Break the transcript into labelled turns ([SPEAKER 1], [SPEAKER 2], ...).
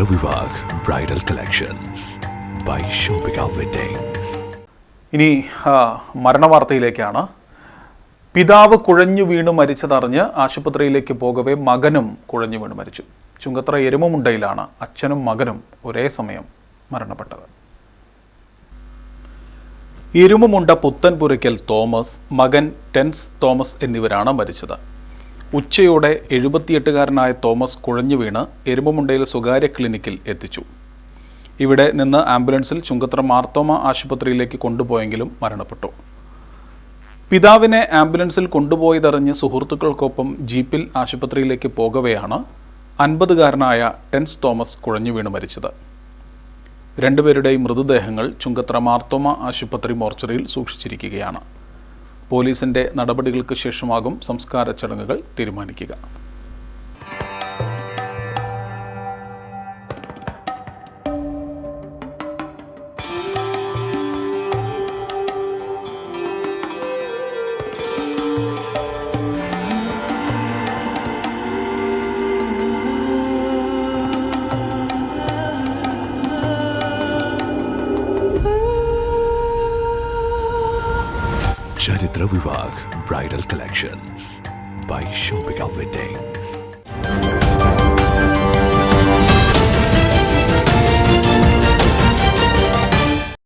[SPEAKER 1] Charitra Vivag Bridal Collections by Shobhika Weddings.
[SPEAKER 2] ഇനി മരണവാർത്തയിലേക്കാണ്. പിതാവ് കുഴഞ്ഞു വീണ് മരിച്ചതറിഞ്ഞ് ആശുപത്രിയിലേക്ക് പോകവേ മകനും കുഴഞ്ഞു വീണ് മരിച്ചു. ചുങ്കത്തറ എരുമമുണ്ടയിലാണ് അച്ഛനും മകനും ഒരേ സമയം മരണപ്പെട്ടത്. എരുമമുണ്ട പുത്തൻപുരയ്ക്കൽ തോമസ്, മകൻ ടെൻസ് തോമസ് എന്നിവരാണ് മരിച്ചത്. ഉച്ചയോടെ 78-കാരനായ തോമസ് കുഴഞ്ഞു വീണ് എരുമമുണ്ടയിലെ സ്വകാര്യ ക്ലിനിക്കിൽ എത്തിച്ചു. ഇവിടെ നിന്ന് ആംബുലൻസിൽ ചുങ്കത്തറ മാർത്തോമ ആശുപത്രിയിലേക്ക് കൊണ്ടുപോയെങ്കിലും മരണപ്പെട്ടു. പിതാവിനെ ആംബുലൻസിൽ കൊണ്ടുപോയതറിഞ്ഞ് സുഹൃത്തുക്കൾക്കൊപ്പം ജീപ്പിൽ ആശുപത്രിയിലേക്ക് പോകവെയാണ് 50-കാരനായ ടെൻസ് തോമസ് കുഴഞ്ഞു വീണ് മരിച്ചത്. രണ്ടുപേരുടെയും മൃതദേഹങ്ങൾ ചുങ്കത്തറ മാർത്തോമ ആശുപത്രി മോർച്ചറിയിൽ സൂക്ഷിച്ചിരിക്കുകയാണ്. പോലീസിന്റെ നടപടികൾക്ക് ശേഷമാകും സംസ്കാര ചടങ്ങുകൾ തീരുമാനിക്കുക.
[SPEAKER 1] Charitra Vivag Bridal Collections by Shobhika Weddings.